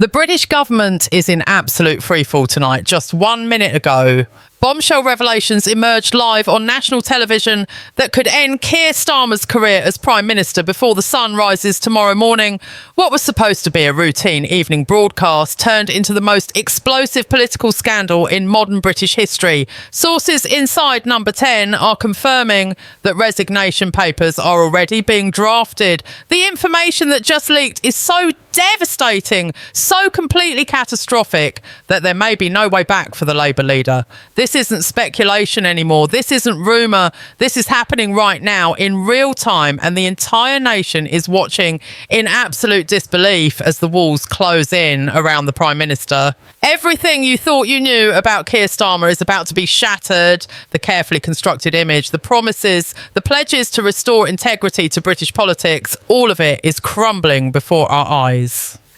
The British government is in absolute freefall tonight. Just 1 minute ago, bombshell revelations emerged live on national television that could end Keir Starmer's career as Prime Minister before the sun rises tomorrow morning. What was supposed to be a routine evening broadcast turned into the most explosive political scandal in modern British history. Sources inside Number 10 are confirming that resignation papers are already being drafted. The information that just leaked is so devastating, so completely catastrophic that there may be no way back for the Labour leader. This isn't speculation anymore. This isn't rumour. This is happening right now in real time, and the entire nation is watching in absolute disbelief as the walls close in around the Prime Minister. Everything you thought you knew about Keir Starmer is about to be shattered. The carefully constructed image, the promises, the pledges to restore integrity to British politics, all of it is crumbling before our eyes.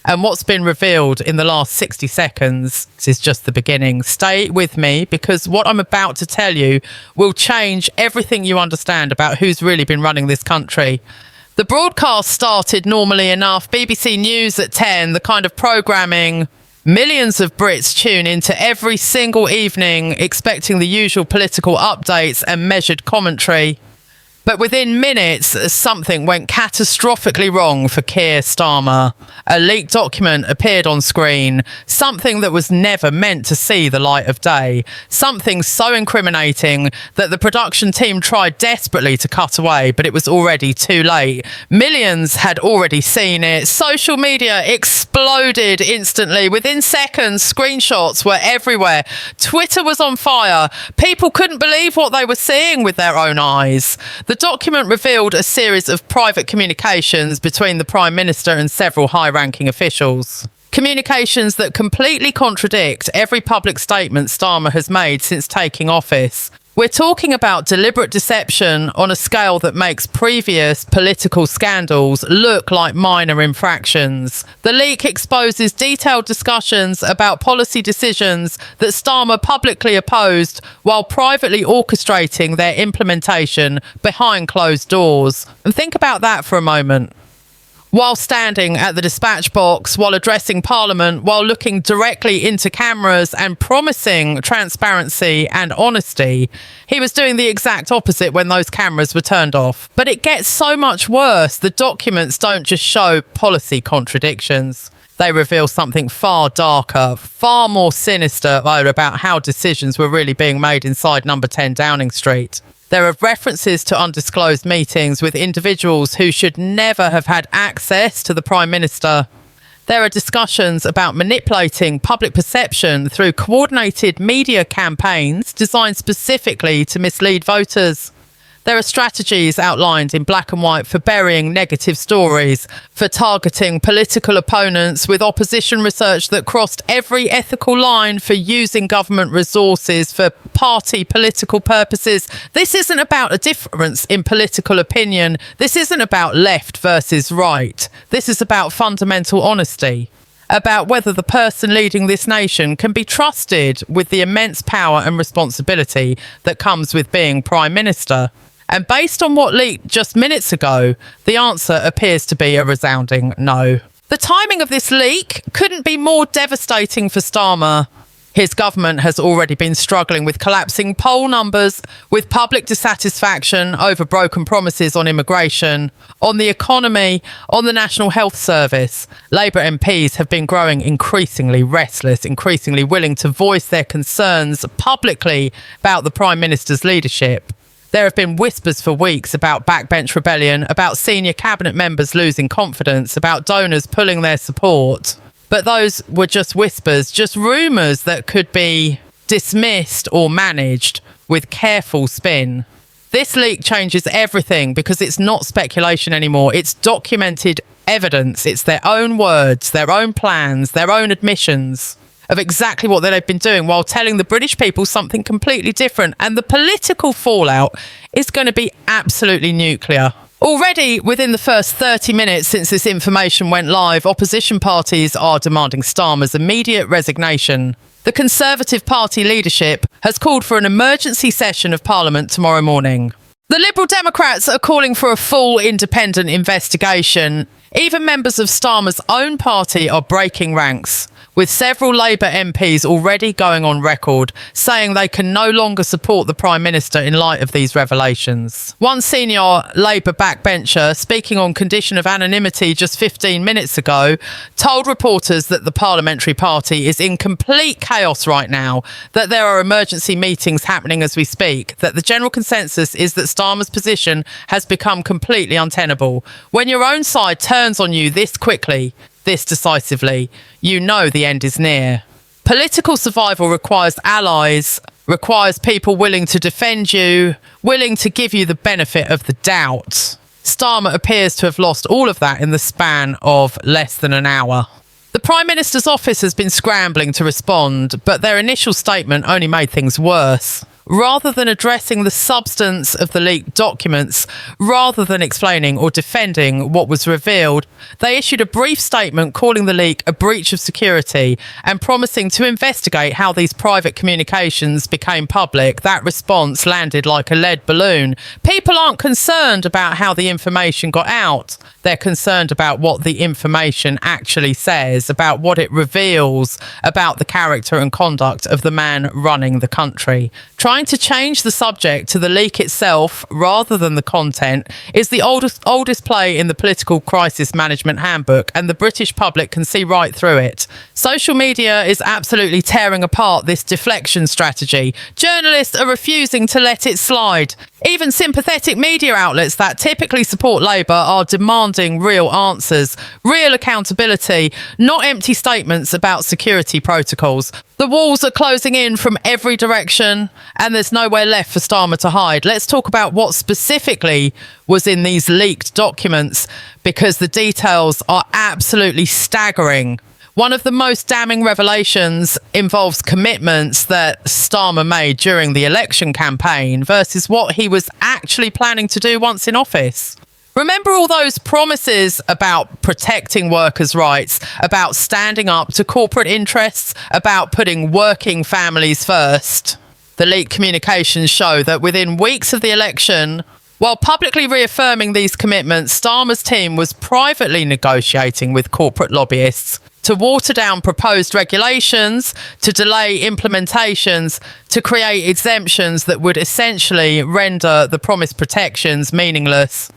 And what's been revealed in the last 60 seconds is just the beginning. Stay with me, because what I'm about to tell you will change everything you understand about who's really been running this country. The broadcast started normally enough. BBC News at 10, the kind of programming millions of Brits tune into every single evening, expecting the usual political updates and measured commentary. But within minutes, something went catastrophically wrong for Keir Starmer. A leaked document appeared on screen, something that was never meant to see the light of day, something so incriminating that the production team tried desperately to cut away, but it was already too late. Millions had already seen it. Social media exploded instantly. Within seconds, screenshots were everywhere. Twitter was on fire. People couldn't believe what they were seeing with their own eyes. The document revealed a series of private communications between the Prime Minister and several high-ranking officials. Communications that completely contradict every public statement Starmer has made since taking office. We're talking about deliberate deception on a scale that makes previous political scandals look like minor infractions. The leak exposes detailed discussions about policy decisions that Starmer publicly opposed while privately orchestrating their implementation behind closed doors. And think about that for a moment. While standing at the dispatch box, while addressing Parliament, while looking directly into cameras and promising transparency and honesty, he was doing the exact opposite when those cameras were turned off. But it gets so much worse. The documents don't just show policy contradictions. They reveal something far darker, far more sinister about how decisions were really being made inside Number 10 Downing Street. There are references to undisclosed meetings with individuals who should never have had access to the Prime Minister. There are discussions about manipulating public perception through coordinated media campaigns designed specifically to mislead voters. There are strategies outlined in black and white for burying negative stories, for targeting political opponents with opposition research that crossed every ethical line, for using government resources for party political purposes. This isn't about a difference in political opinion. This isn't about left versus right. This is about fundamental honesty, about whether the person leading this nation can be trusted with the immense power and responsibility that comes with being Prime Minister. And based on what leaked just minutes ago, the answer appears to be a resounding no. The timing of this leak couldn't be more devastating for Starmer. His government has already been struggling with collapsing poll numbers, with public dissatisfaction over broken promises on immigration, on the economy, on the National Health Service. Labour MPs have been growing increasingly restless, increasingly willing to voice their concerns publicly about the Prime Minister's leadership. There have been whispers for weeks about backbench rebellion, about senior cabinet members losing confidence, about donors pulling their support. But those were just whispers, just rumours that could be dismissed or managed with careful spin. This leak changes everything because it's not speculation anymore. It's documented evidence. It's their own words, their own plans, their own admissions of exactly what they've been doing while telling the British people something completely different. And the political fallout is going to be absolutely nuclear. Already, within the first 30 minutes since this information went live, opposition parties are demanding Starmer's immediate resignation. The Conservative Party leadership has called for an emergency session of Parliament tomorrow morning. The Liberal Democrats are calling for a full independent investigation Even members of Starmer's own party are breaking ranks, with several Labour MPs already going on record saying they can no longer support the Prime Minister in light of these revelations. One senior Labour backbencher, speaking on condition of anonymity just 15 minutes ago, told reporters that the parliamentary party is in complete chaos right now, that there are emergency meetings happening as we speak, that the general consensus is that Starmer's position has become completely untenable. When your own side turns on you this quickly, this decisively, you know the end is near. Political survival requires allies, requires people willing to defend you, willing to give you the benefit of the doubt. Starmer appears to have lost all of that in the span of less than an hour. The Prime Minister's office has been scrambling to respond, but their initial statement only made things worse. Rather than addressing the substance of the leaked documents, rather than explaining or defending what was revealed, they issued a brief statement calling the leak a breach of security and promising to investigate how these private communications became public. That response landed like a lead balloon. People aren't concerned about how the information got out. They're concerned about what the information actually says, about what it reveals, about the character and conduct of the man running the country. Trying to change the subject to the leak itself rather than the content is the oldest play in the political crisis management handbook, and the British public can see right through it. Social media is absolutely tearing apart this deflection strategy. Journalists are refusing to let it slide. Even sympathetic media outlets that typically support Labour are demanding real answers, real accountability, not empty statements about security protocols. The walls are closing in from every direction, and there's nowhere left for Starmer to hide. Let's talk about what specifically was in these leaked documents, because the details are absolutely staggering. One of the most damning revelations involves commitments that Starmer made during the election campaign versus what he was actually planning to do once in office. Remember all those promises about protecting workers' rights, about standing up to corporate interests, about putting working families first? The leaked communications show that within weeks of the election, while publicly reaffirming these commitments, Starmer's team was privately negotiating with corporate lobbyists to water down proposed regulations, to delay implementations, to create exemptions that would essentially render the promised protections meaningless.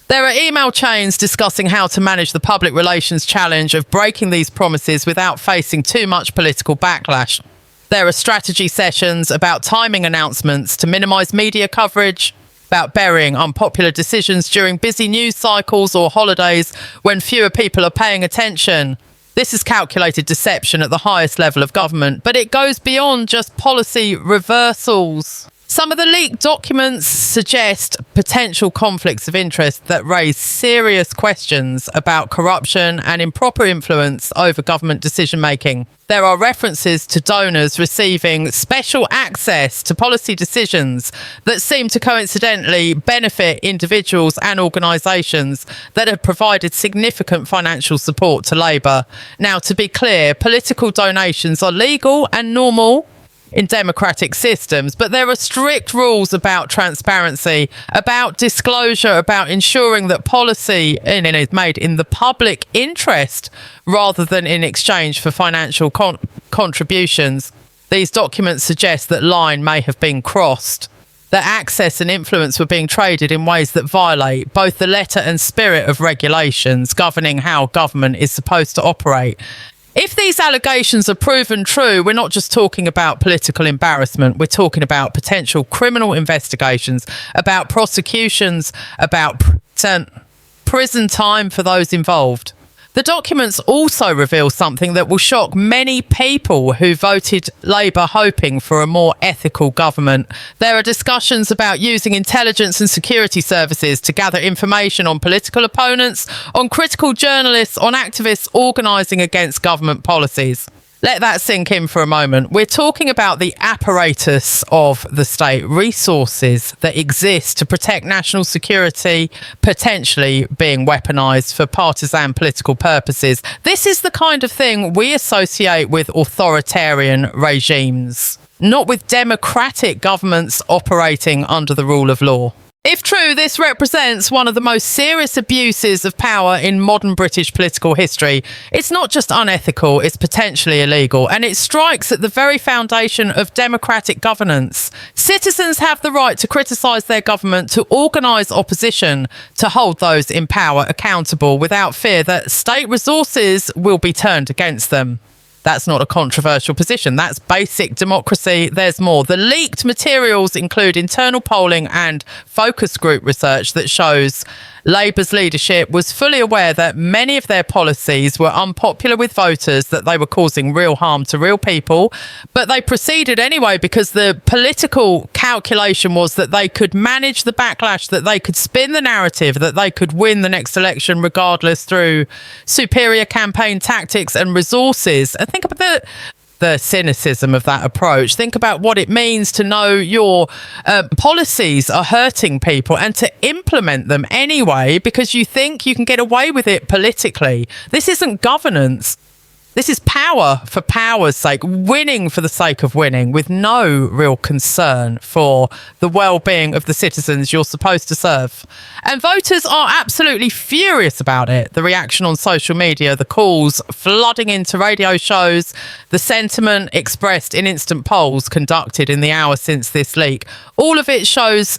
There are email chains discussing how to manage the public relations challenge of breaking these promises without facing too much political backlash. There are strategy sessions about timing announcements to minimise media coverage, about burying unpopular decisions during busy news cycles or holidays when fewer people are paying attention. This is calculated deception at the highest level of government, but it goes beyond just policy reversals. Some of the leaked documents suggest potential conflicts of interest that raise serious questions about corruption and improper influence over government decision-making. There are references to donors receiving special access to policy decisions that seem to coincidentally benefit individuals and organisations that have provided significant financial support to Labour. Now, to be clear, political donations are legal and normal in democratic systems, but there are strict rules about transparency, about disclosure, about ensuring that policy is made in the public interest rather than in exchange for financial contributions. These documents suggest that line may have been crossed, that access and influence were being traded in ways that violate both the letter and spirit of regulations governing how government is supposed to operate. If these allegations are proven true, we're not just talking about political embarrassment, we're talking about potential criminal investigations, about prosecutions, about prison time for those involved. The documents also reveal something that will shock many people who voted Labour hoping for a more ethical government. There are discussions about using intelligence and security services to gather information on political opponents, on critical journalists, on activists organising against government policies. Let that sink in for a moment. We're talking about the apparatus of the state, resources that exist to protect national security, potentially being weaponised for partisan political purposes. This is the kind of thing we associate with authoritarian regimes, not with democratic governments operating under the rule of law. If true, this represents one of the most serious abuses of power in modern British political history. It's not just unethical, it's potentially illegal, and it strikes at the very foundation of democratic governance. Citizens have the right to criticise their government, to organise opposition, to hold those in power accountable without fear that state resources will be turned against them. That's not a controversial position. That's basic democracy. There's more. The leaked materials include internal polling and focus group research that shows Labour's leadership was fully aware that many of their policies were unpopular with voters, that they were causing real harm to real people. But they proceeded anyway because the political calculation was that they could manage the backlash, that they could spin the narrative, that they could win the next election regardless through superior campaign tactics and resources. And think about the cynicism of that approach. Think about what it means to know your policies are hurting people and to implement them anyway because you think you can get away with it politically. This isn't governance. This is power for power's sake, winning for the sake of winning, with no real concern for the well-being of the citizens you're supposed to serve. And voters are absolutely furious about it. The reaction on social media, the calls flooding into radio shows, the sentiment expressed in instant polls conducted in the hour since this leak, all of it shows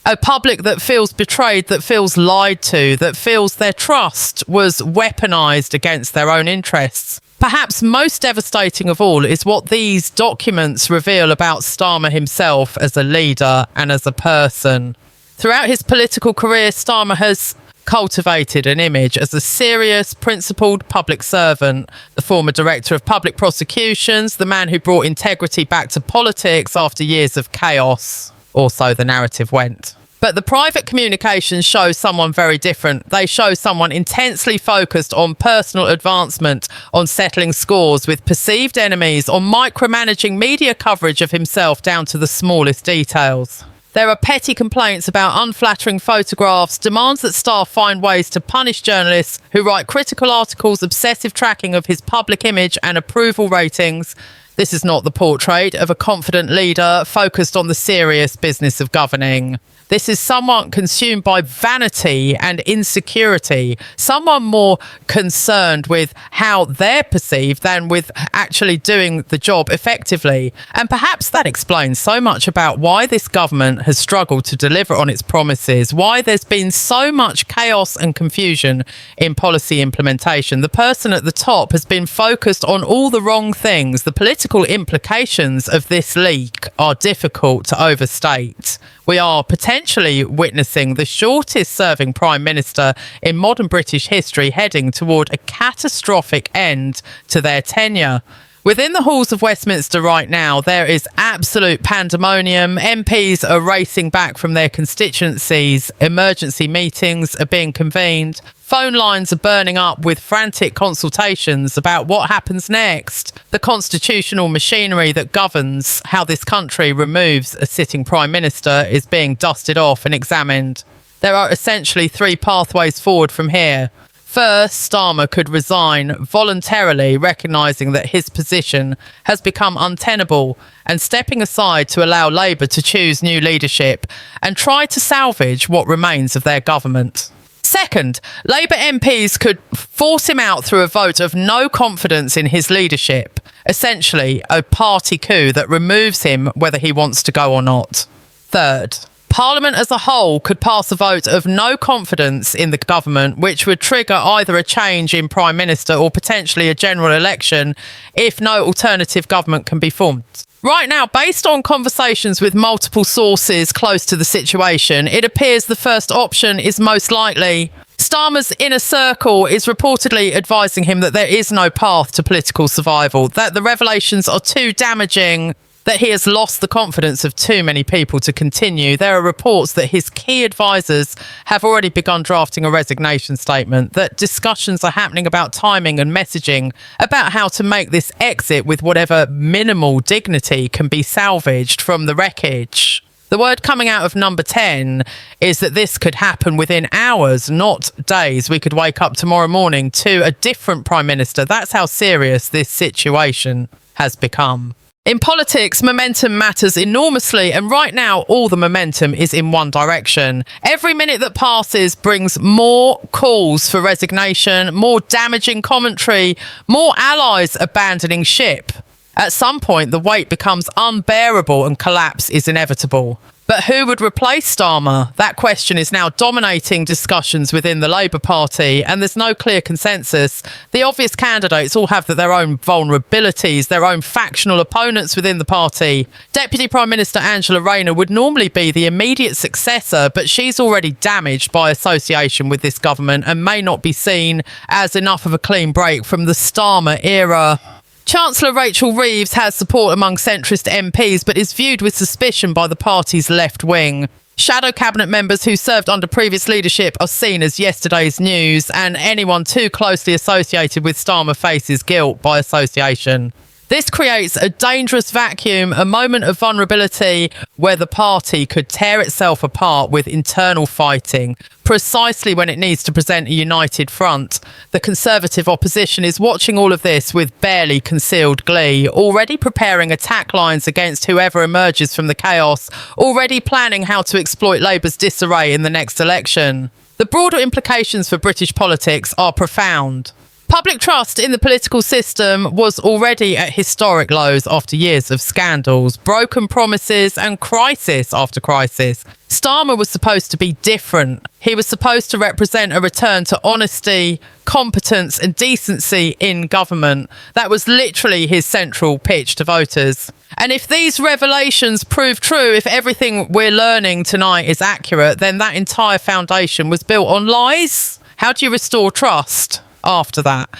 a public that feels betrayed, that feels lied to, that feels their trust was weaponised against their own interests. Perhaps most devastating of all is what these documents reveal about Starmer himself as a leader and as a person. Throughout his political career, Starmer has cultivated an image as a serious, principled public servant, the former director of public prosecutions, the man who brought integrity back to politics after years of chaos. Also, the narrative went. But the private communications show someone very different. They show someone intensely focused on personal advancement, on settling scores with perceived enemies, on micromanaging media coverage of himself down to the smallest details. There are petty complaints about unflattering photographs, demands that staff find ways to punish journalists who write critical articles, obsessive tracking of his public image and approval ratings. This is not the portrait of a confident leader focused on the serious business of governing. This is someone consumed by vanity and insecurity, someone more concerned with how they're perceived than with actually doing the job effectively. And perhaps that explains so much about why this government has struggled to deliver on its promises, why there's been so much chaos and confusion in policy implementation. The person at the top has been focused on all the wrong things. The political implications of this leak are difficult to overstate. We are potentially witnessing the shortest serving Prime Minister in modern British history heading toward a catastrophic end to their tenure. Within the halls of Westminster right now, there is absolute pandemonium. MPs are racing back from their constituencies. Emergency meetings are being convened. Phone lines are burning up with frantic consultations about what happens next. The constitutional machinery that governs how this country removes a sitting Prime Minister is being dusted off and examined. There are essentially three pathways forward from here. First, Starmer could resign voluntarily, recognising that his position has become untenable and stepping aside to allow Labour to choose new leadership and try to salvage what remains of their government. Second, Labour MPs could force him out through a vote of no confidence in his leadership, essentially a party coup that removes him whether he wants to go or not. Third, Parliament as a whole could pass a vote of no confidence in the government, which would trigger either a change in Prime Minister or potentially a general election if no alternative government can be formed. Right now, based on conversations with multiple sources close to the situation, it appears the first option is most likely. Starmer's inner circle is reportedly advising him that there is no path to political survival, that the revelations are too damaging, that he has lost the confidence of too many people to continue. There are reports that his key advisors have already begun drafting a resignation statement, that discussions are happening about timing and messaging, about how to make this exit with whatever minimal dignity can be salvaged from the wreckage. The word coming out of number 10 is that this could happen within hours, not days. We could wake up tomorrow morning to a different Prime Minister. That's how serious this situation has become. In politics, momentum matters enormously, and right now all the momentum is in one direction. Every minute that passes brings more calls for resignation, more damaging commentary, more allies abandoning ship. At some point, the weight becomes unbearable and collapse is inevitable. But who would replace Starmer? That question is now dominating discussions within the Labour Party, and there's no clear consensus. The obvious candidates all have their own vulnerabilities, their own factional opponents within the party. Deputy Prime Minister Angela Rayner would normally be the immediate successor, but she's already damaged by association with this government and may not be seen as enough of a clean break from the Starmer era. Chancellor Rachel Reeves has support among centrist MPs, but is viewed with suspicion by the party's left wing. Shadow cabinet members who served under previous leadership are seen as yesterday's news, and anyone too closely associated with Starmer faces guilt by association. This creates a dangerous vacuum, a moment of vulnerability where the party could tear itself apart with internal fighting, precisely when it needs to present a united front. The Conservative opposition is watching all of this with barely concealed glee, already preparing attack lines against whoever emerges from the chaos, already planning how to exploit Labour's disarray in the next election. The broader implications for British politics are profound. Public trust in the political system was already at historic lows after years of scandals, broken promises and crisis after crisis. Starmer was supposed to be different. He was supposed to represent a return to honesty, competence and decency in government. That was literally his central pitch to voters. And if these revelations prove true, if everything we're learning tonight is accurate, then that entire foundation was built on lies. How do you restore trust after that?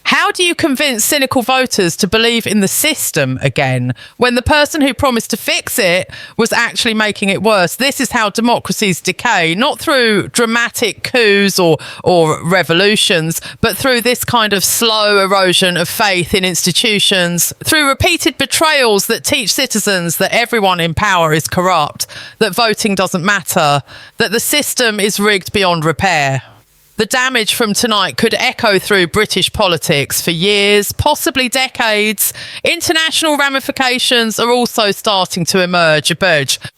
How do you convince cynical voters to believe in the system again when the person who promised to fix it was actually making it worse? This is how democracies decay, not through dramatic coups or revolutions, but through this kind of slow erosion of faith in institutions, through repeated betrayals that teach citizens that everyone in power is corrupt, that voting doesn't matter, that the system is rigged beyond repair. The damage from tonight could echo through British politics for years, possibly decades. International ramifications are also starting to emerge.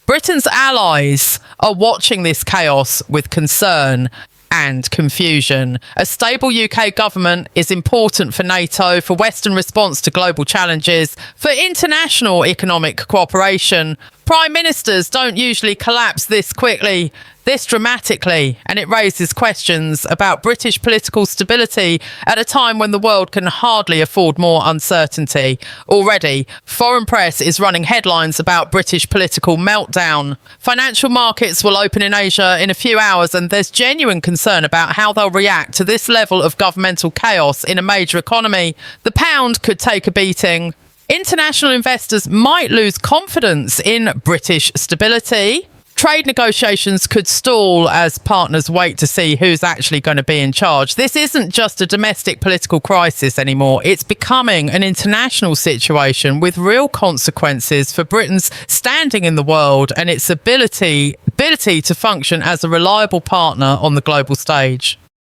Britain's allies are watching this chaos with concern and confusion. A stable UK government is important for NATO, for Western response to global challenges, for international economic cooperation. Prime ministers don't usually collapse this quickly, this dramatically, and it raises questions about British political stability at a time when the world can hardly afford more uncertainty. Already, foreign press is running headlines about British political meltdown. Financial markets will open in Asia in a few hours, and there's genuine concern about how they'll react to this level of governmental chaos in a major economy. The pound could take a beating. International investors might lose confidence in British stability. Trade negotiations could stall as partners wait to see who's actually going to be in charge. This isn't just a domestic political crisis anymore. It's becoming an international situation with real consequences for Britain's standing in the world and its ability to function as a reliable partner on the global stage.